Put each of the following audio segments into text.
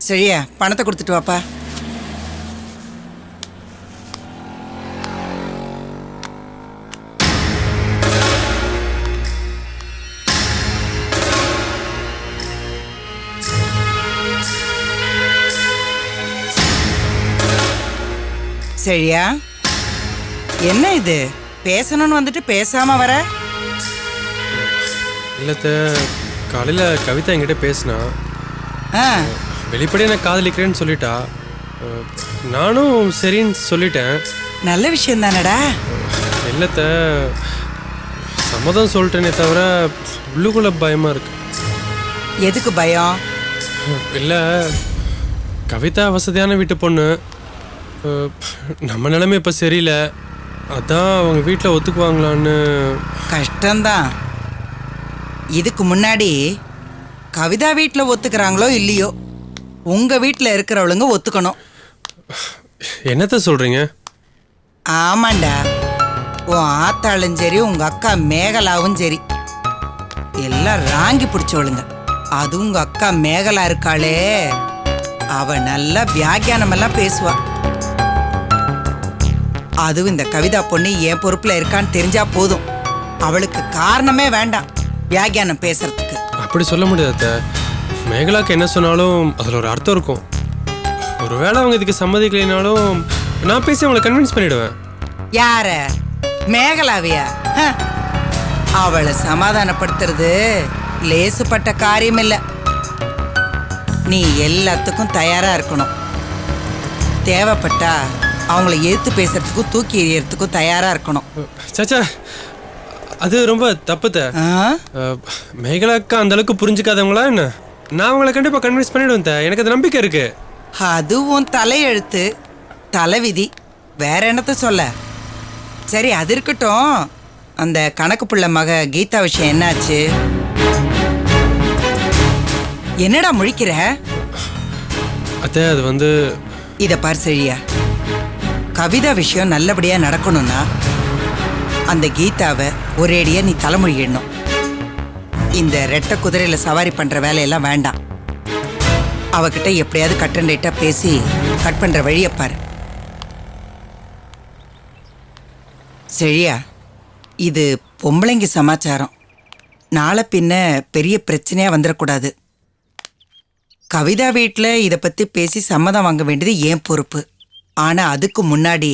சரியா, பணத்தை கொடுத்துட்டு வாப்பா. சரியா, என்ன இது பேசணும்னு வந்துட்டு பேசாம வர? இல்லத்த, காலையில கவிதா என்கிட்ட பேசினா, வெளிப்படையாக நான் காதலிக்கிறேன்னு சொல்லிட்டா. நானும் சரின்னு சொல்லிட்டேன். நல்ல விஷயம் தானடா. இல்லத்த, சம்மதம் சொல்லிட்டேனே தவிர உள்ளுக்குள்ள பயமா இருக்கு. எதுக்கு பயம்? இல்லை, கவிதா வசதியான வீட்டு பொண்ணு. நம்ம நிலைமை இப்போ சரியில்லை. அதான் அவங்க வீட்டில் ஒத்துக்குவாங்களான்னு. கஷ்டம்தான். இதுக்கு முன்னாடி கவிதா வீட்டில் ஒத்துக்கிறாங்களோ இல்லையோ, உங்கள் வீட்டில் இருக்கிறவளுங்க ஒத்துக்கணும். என்னத்த சொல்கிறீங்க? ஆமாண்டா, உன் ஆத்தாளும் சரி உங்கள் அக்கா மேகலாவும் சரி எல்லாம் ராங்கி பிடிச்சவளுங்க. அது உங்கள் அக்கா மேகலா இருக்காளே, அவ நல்லா வியாக்கியானமெல்லாம் பேசுவா. அதுவும் இந்த கவிதா பொண்ணு என் பொறுப்பில் இருக்கான்னு தெரிஞ்சா போதும், அவளுக்கு காரணமே வேண்டாம் வியாக்கியானம் பேசுறதுக்கு. அப்படி சொல்ல முடியாத. மேகலாக்கு என்ன சொன்னாலும் அதில் ஒரு அர்த்தம் இருக்கும். ஒருவேளை அவங்க இதுக்கு சம்மதிக்கலைனாலும் நான் பேசி அவங்களை கன்வின்ஸ் பண்ணிடுவேன். யார? மேகலாவியா? அவளை சமாதானப்படுத்துறது லேசுப்பட்ட காரியம் இல்லை. நீ எல்லாத்துக்கும் தயாரா இருக்கணும். தேவைப்பட்டா அவங்கள எதிர்த்து பேசுறதுக்கும் தூக்கி எறியறதுக்கும் தயாரா இருக்கணும். சாச்சா, அது ரொம்ப தப்புத. மேகலாக்கா அந்த அளவுக்கு புரிஞ்சுக்காதவங்களா என்ன? நான் அவங்கள கண்டிப்பா கன்வின்ஸ் பண்ணிடுவேன். எனக்கு அது நம்பிக்கை இருக்கு. அதுவும் தலையெழுத்து, தலைவிதி, வேற என்னத்த சொல்ல. சரி, அது இருக்கட்டும். அந்த கணக்கு புள்ள மக கீதா விஷயம் என்னாச்சு? என்னடா முழிக்கிற? அத்தை, அது வந்து இத பார் சரியா, கவிதா விஷயம் நல்லபடியா நடக்கணும்னா அந்த கீதாவை ஒரேடியா நீ தலைமொழியிடணும். இந்த ரெட்டை குதிரையில சவாரி பண்ற வேலையெல்லாம் வேண்டாம். அவகிட்ட எப்படியாவது கட் அண்ட் ரைட்டா பேசி கட் பண்ற வழியை பாரு. சரியா, இது பொம்பளைங்க சமாச்சாரம். நாளை பின்ன பெரிய பிரச்சனையா வந்துடக்கூடாது. கவிதா வீட்டில் இதை பற்றி பேசி சம்மதம் வாங்க வேண்டியது ஏன் பொறுப்பு. ஆனால் அதுக்கு முன்னாடி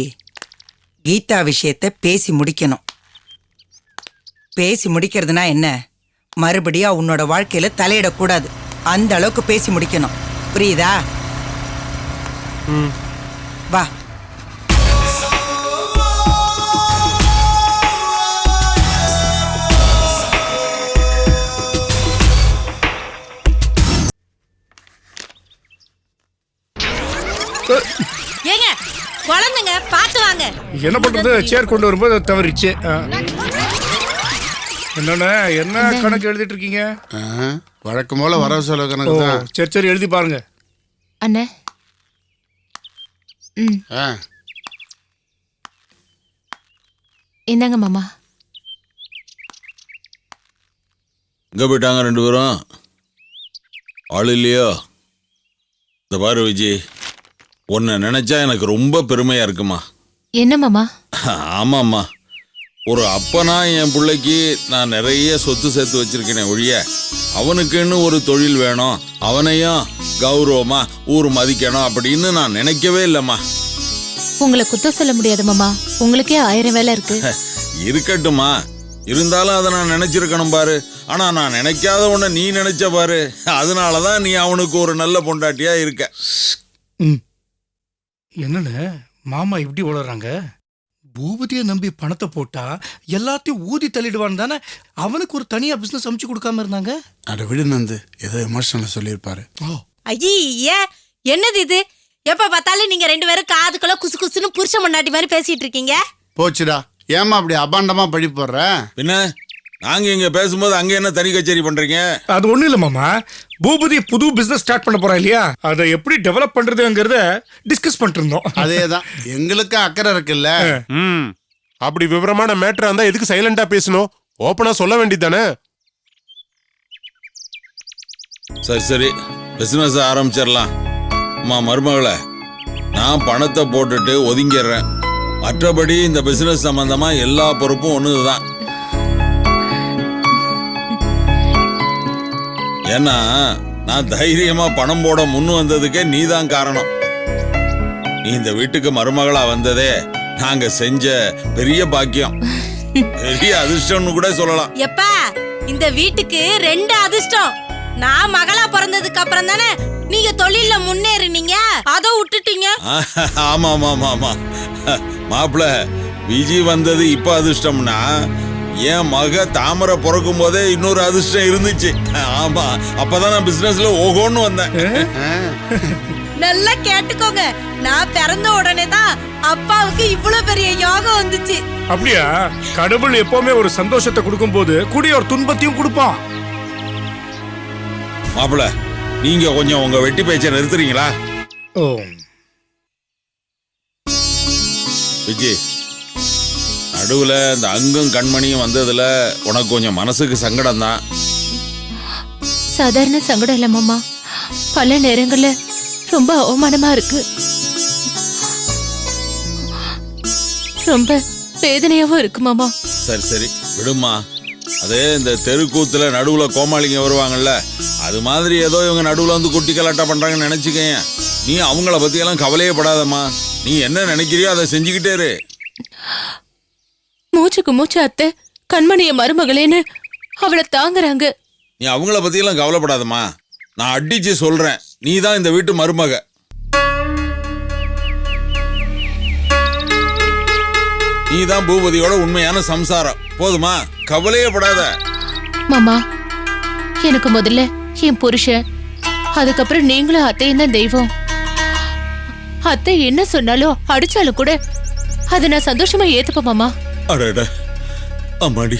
கீதா விஷயத்தை பேசி முடிக்கணும். பேசி முடிக்கிறதுனா என்ன? மறுபடியும் உன்னோட வாழ்க்கையில் தலையிடக்கூடாது. அந்த அளவுக்கு பேசி முடிக்கணும். புரியுதா? வா. ஏங்க, குழந்தைங்க பார்த்து வாங்க. என்ன பண்றது, சேர் கொண்டு வரும்போது தவறிச்சு. என்ன கணக்கு எழுதிட்டு இருக்கீங்க? வழக்கம் போல வரவு செலவு கணக்கு தான். சரி சரி, எழுதி பாருங்க. அண்ணே, இந்தாங்க மாமா. எங்க போயிட்டாங்க ரெண்டு பேரும்? ஆள் இல்லையோ? இந்த பாரு விஜி, உன்னை நினைச்சா எனக்கு ரொம்ப பெருமையா இருக்குமா. என்ன மாமா? ஆமாம்மா, ஒரு அப்பனா என் பிள்ளைக்கு நான் நிறைய சொத்து சேர்த்து வச்சிருக்கேனே ஒழிய அவனுக்குன்னு ஒரு தொழில் வேணும், அவனையும் கௌரவமா ஊர் மதிக்கணும் அப்படின்னு நான் நினைக்கவே இல்லைம்மா. உங்களை குத்த சொல்ல முடியாது மாமா, உங்களுக்கே 1000 வேலை இருக்கு. இருக்கட்டுமா, இருந்தாலும் அதை நான் நினைச்சிருக்கணும் பாரு. ஆனா நான் நினைக்காத ஒண்ண நீ நினைச்ச பாரு, அதனாலதான் நீ அவனுக்கு ஒரு நல்ல பொண்டாட்டியா இருக்க. என்னன்னு மாமா இப்படி வளர்றாங்க? பூபதியை நம்பி பணத்தை போட்டா எல்லாத்தையும் ஊதி தள்ளிடுவான்னு தானே அவனுக்கு ஒரு தனியா பிசினஸ் அமைச்சு கொடுக்காம இருந்தாங்க. அட விடு நந்து, ஏதோ எமோஷனல் சொல்லியிருப்பாரு. ஐயே, என்னது இது? எப்ப பார்த்தாலும் நீங்க 2 பேரும் காதுக்குள்ள குசு குசுன்னு புருஷ முன்னாடி மாதிரி பேசிட்டு இருக்கீங்க. போச்சுடா, ஏமா அப்படி அபாண்டமா பழி போடுற? பின்ன நாங்க இங்க பேசும்போது அங்க என்ன தனி கச்சேரி பண்றீங்க? அது ஒண்ணும் இல்ல மாமா, பூபதி புது பிசினஸ் ஸ்டார்ட் பண்ண போறா இல்லையா, அதை எப்படி டெவலப் பண்றதுங்கிறத டிஸ்கஸ் பண்ணிட்டு இருந்தோம். அதேதான், எங்களுக்கு அக்கறை இருக்குல்ல. அப்படி விவரமான மேட்டரா இருந்தா எதுக்கு சைலண்டா பேசணும்? ஓப்பனா சொல்ல வேண்டியதானே. சரி சரி, பிசினஸ் ஆரம்பிச்சிடலாம். அம்மா மருமகளே, நான் பணத்தை போட்டுட்டு ஒதுங்கிடுறேன். மற்றபடி இந்த பிசினஸ் சம்பந்தமா எல்லா பொறுப்பும் ஒண்ணுதான். ஏன்னா நான் தைரியமா பணம் போட முன் வந்ததுக்கே நீதான் காரணம். நீ இந்த வீட்டுக்கு மருமகளா வந்ததே நாங்க செஞ்ச பெரிய பாக்கியம், பெரிய அதிர்ஷ்டம்னு கூட சொல்லலாம். எப்பா இந்த வீட்டுக்கு 2 அதிர்ஷ்டம். நான் மகளா பிறந்ததுக்கு அப்புறம் தானே நீங்க தொழில முன்னேறினீங்க, அதை விட்டுட்டீங்க. ஆமா ஆமா ஆமா ஆமா மாப்பிள்ள, விஜி வந்தது இப்ப அதிர்ஷ்டம்னா என் மக தாமரை பிறக்கும் போதே இன்னொரு அதிர்ஷ்டம் இருந்துச்சு. ஆமா, அப்பதான் நான் பிசினஸ்ல ஓகோன்னு வந்தேன். நல்லா கேட்டுக்கோங்க, நான் பிறந்த உடனே தான் அப்பாவுக்கு இவ்வளவு பெரிய யோகம் வந்துச்சு. அப்படியா? கடவுள் எப்பவுமே ஒரு சந்தோஷத்தை கொடுக்கும் போது கூடிய ஒரு துன்பத்தையும் கொடுப்பான். மாப்பிள்ள, நீங்க கொஞ்சம் உங்க வெட்டி பேச்சை நிறுத்துறீங்களா? ஓ விஜி, நடுவுல இந்த அங்கும் கண்மணியும் வந்ததுல உனக்கு கொஞ்சம் மனசுக்கு சங்கடம் தான். சாதாரண சங்கடம் இல்ல மாமா, பல நேரங்கள்ல ரொம்ப அவமானமா இருக்கு, ரொம்ப வேதனையாவும் இருக்கு மாமா. சரி சரி விடுமா. அதே இந்த தெருக்கூத்துல நடுவுல கோமாளிங்க வருவாங்கல்ல, அது மாதிரி ஏதோ இவங்க நடுவுல வந்து குட்டி கலாட்டா பண்றாங்கன்னு நினைச்சுக்கேன். நீ அவங்கள பத்தி எல்லாம் கவலையே படாதம்மா. நீ என்ன நினைக்கிறியோ அதை செஞ்சுக்கிட்டே இரு. மூச்சுக்கு மூச்சு அத்தை கண்மணிய மருமகளேன்னு அவளை தாங்குறாங்க. நீ அவங்கள பத்தி எல்லாம் கவலைப்படாதம்மா. நான் அடிச்சு சொல்றேன், நீ தான் இந்த வீட்டு மருமக. நீ தான் பூபதியோட உண்மையான சம்சாரம். போதுமா? கவலையே படாத. மாமா, எனக்கு முதல்ல என் புருஷன், அதுக்கப்புறம் நீங்களும் அத்தையும் தான் தெய்வம். அத்தை என்ன சொன்னாலும் அடிச்சாலும் கூட அதை நான் சந்தோஷமா ஏத்துப்பேன் மாமா. அடடா அம்மாடி,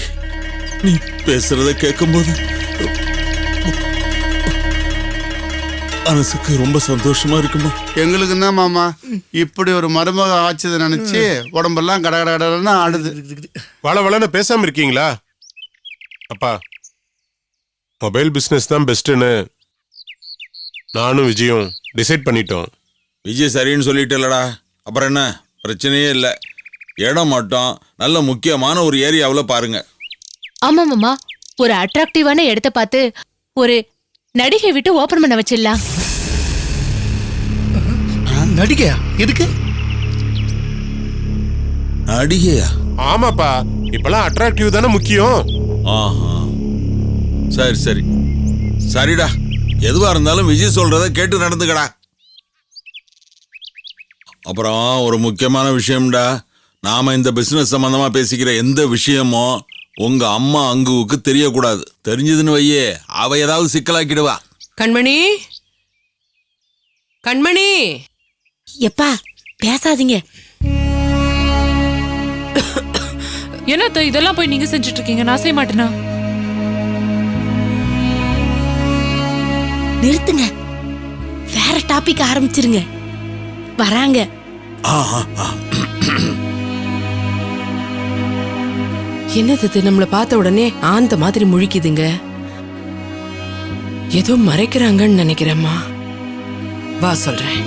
நீ பேசுறத கேட்கும்போது மனசுக்கு ரொம்ப சந்தோஷமா இருக்குமா. எங்களுக்கு தான் மாமா இப்படி ஒரு மருமக ஆச்சதை நினைச்சு உடம்பெல்லாம் கட கட கடன்னு ஆடுது. வளவளன்னு பேசாம இருக்கீங்களா? அப்பா, மொபைல் பிசினஸ் தான் பெஸ்ட்னு நானும் விஜயும் டிசைட் பண்ணிட்டோம். விஜய் சரின்னு சொல்லிட்டேலடா, அப்புறம் என்ன பிரச்சனையே இல்லை. இடம் மட்டும் நல்ல முக்கியமான ஒரு ஏரியாவில் பாருங்க. ஆமா மாமா, ஒரு அட்ராக்டிவான இடத்த பார்த்து ஒரு நடிகை விட்டு ஓபன் பண்ண வச்சிடலாம். நடிகையா? எதுக்கு நடிகையா? ஆமாப்பா, இப்பெல்லாம் அட்ராக்டிவ் தானே முக்கியம். ஆஹா, சரி சரி சரிடா. எதுவா இருந்தாலும் விஜய் சொல்றத கேட்டு நடந்துக்கடா. அப்புறம் ஒரு முக்கியமான விஷயம்டா, நாம இந்த பிசினஸ் சம்பந்தமா பேசிக்கிற எந்த விஷயமும் உங்க அம்மா அங்குவுக்கு தெரியக்கூடாது. தெரிஞ்சதுன்னு வையே, அவ ஏதாவது சிக்கலாக்கிடுவா. கண்மணி, கண்மணி. எப்பா பேசாதீங்க. என்ன இதெல்லாம் போய் நீங்க செஞ்சுட்டு இருக்கீங்க, நான் செய்ய மாட்டேனா? நிறுத்துங்க, வேற டாபிக் ஆரம்பிச்சிருங்க. வராங்க. என்னது நம்மள பார்த்த உடனே ஆந்த மாதிரி முழிக்குதுங்க. ஏதோ மறைக்கிறாங்கன்னு நினைக்கிறேம்மா. வா சொல்றேன்.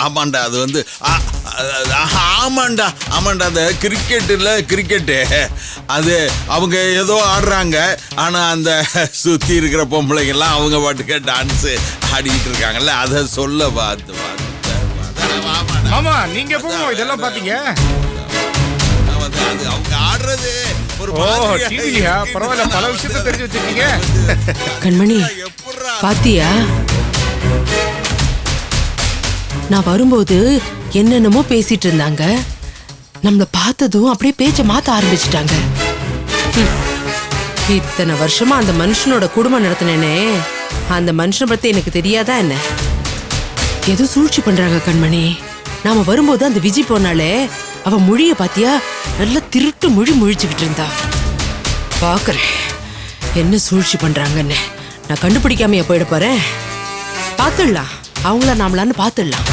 ஆமாண்டா, அது வந்து ஆமாண்டா ஆமாண்டா, அந்த கிரிக்கெட்டு அது அவங்க ஏதோ ஆடுறாங்க. ஆனா அந்த சுத்தி இருக்கிற பொம்பளைங்கெல்லாம் அவங்க பாட்டுக்க டான்ஸ் ஆடிக்கிட்டு இருக்காங்கல்ல, அதை சொல்ல பார்த்து மாமா, நீங்க எப்போ இதெல்லாம் பாத்தீங்க? அவங்க ஆடுறது ஒரு டிவியா? பரவாயில்ல, பல விஷயத்தை தெரிஞ்சு வச்சிருக்கீங்க. கண்மணி, பாத்தியா? நான் வரும்போது என்னென்னமோ பேசிட்டு இருந்தாங்க. நம்மள பார்த்ததும் அப்படியே பேச்ச மாத்த ஆரம்பிச்சிட்டாங்க. இத்தனை வருஷமா அந்த மனுஷனோட குடும்பம் நடத்தினேனே, அந்த மனுஷனை பத்தி எனக்கு தெரியாதா என்ன? ஏதோ சூழ்ச்சி பண்றாங்க கண்மணி. நாம வரும்போது அந்த விஜி போனாலே, அவ மொழிய பாத்தியா? நல்லா திருட்டு மொழி முழிச்சுக்கிட்டு இருந்தா. பாக்குறேன் என்ன சூழ்ச்சி பண்றாங்கன்னு. நான் கண்டுபிடிக்காமையா போயிட போறேன். பாத்துடலாம், அவங்கள நாமளான்னு பாத்துடலாம்.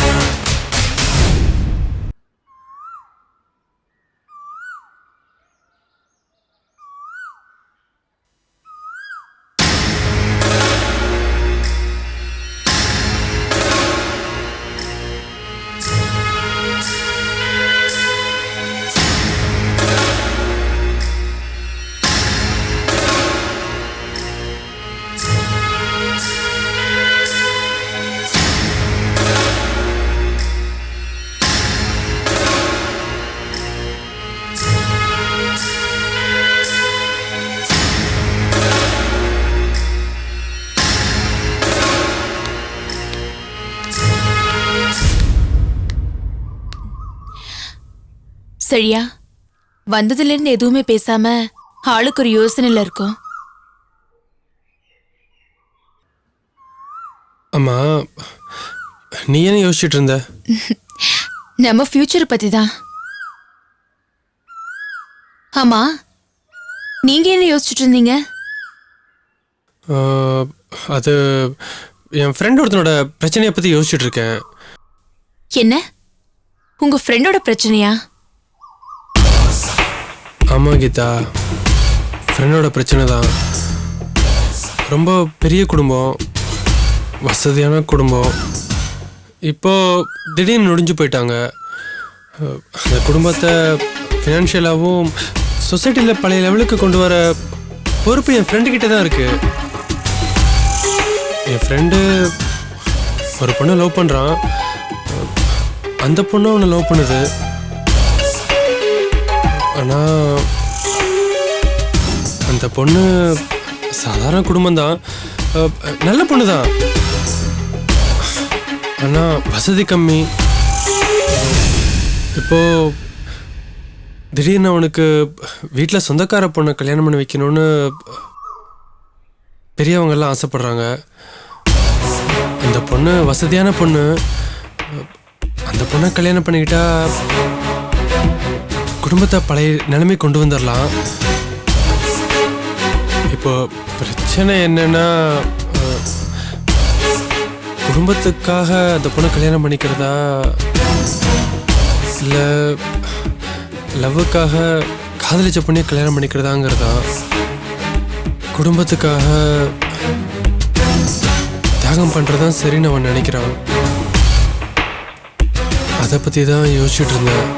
சரியா வந்ததுல இருந்து எதுவுமே பேசாம ஆளுக்கு ஒரு யோசனையில இருக்கும். அம்மா நீ என்ன யோசிச்சுட்டு இருந்த? நம்ம ஃபியூச்சர் பத்தி தான். ஆமா, நீங்க என்ன யோசிச்சுட்டு இருந்தீங்க? அது என் ஃப்ரெண்ட் ஒருத்தனோட பிரச்சனையை பற்றி யோசிச்சுட்டு இருக்கேன். என்ன, உங்க ஃப்ரெண்டோட பிரச்சனையா? ஆமாம் கீதா, ஃப்ரெண்டோட பிரச்சனை தான். ரொம்ப பெரிய குடும்பம், வசதியான குடும்பம். இப்போ திடீர்னு நொடிஞ்சு போயிட்டாங்க. அந்த குடும்பத்தை ஃபினான்ஷியலாகவும் சொசைட்டியில் பழைய லெவலுக்கு கொண்டு வர பொறுப்பு என் ஃப்ரெண்டுக்கிட்ட தான் இருக்கு. என் ஃப்ரெண்டு ஒரு பொண்ணை லவ் பண்ணுறான். அந்த பொண்ணு அவனை லவ் பண்ணுது. ஆனால் அந்த பொண்ணு சாதாரண குடும்பம்தான், நல்ல பொண்ணு தான். ஆனால் வசதி கம்மி. இப்போ திடீர்னு அவனுக்கு வீட்டில் சொந்தக்கார பொண்ணை கல்யாணம் பண்ணி வைக்கணும்னு பெரியவங்கெல்லாம் ஆசைப்படுறாங்க. அந்த பொண்ணு வசதியான பொண்ணு. அந்த பொண்ணை கல்யாணம் பண்ணிக்கிட்டா குடும்பத்தை பழைய நிலைமை கொண்டு வந்துடலாம். இப்போ பிரச்சனை என்னன்னா, குடும்பத்துக்காக அந்த பொண்ணை கல்யாணம் பண்ணிக்கிறதா இல்லை லவ்வுக்காக காதலிச்ச பொண்ணை கல்யாணம் பண்ணிக்கிறதாங்கிறதா. குடும்பத்துக்காக தியாகம் பண்ணுறதான் சரின்னு அவன் நினைக்கிறான். அதை பற்றி தான் யோசிச்சுட்டு இருந்தேன்.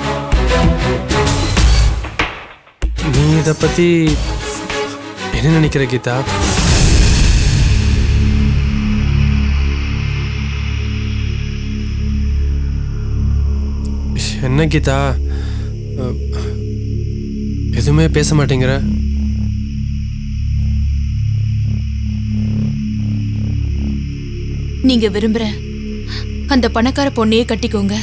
நீ இதை பற்றி என்ன நினைக்கிற கீதா? என்ன கீதா, எதுவுமே பேச மாட்டேங்கிற? நீங்க விரும்புற அந்த பணக்கார பொண்ணையே கட்டிக்கோங்க.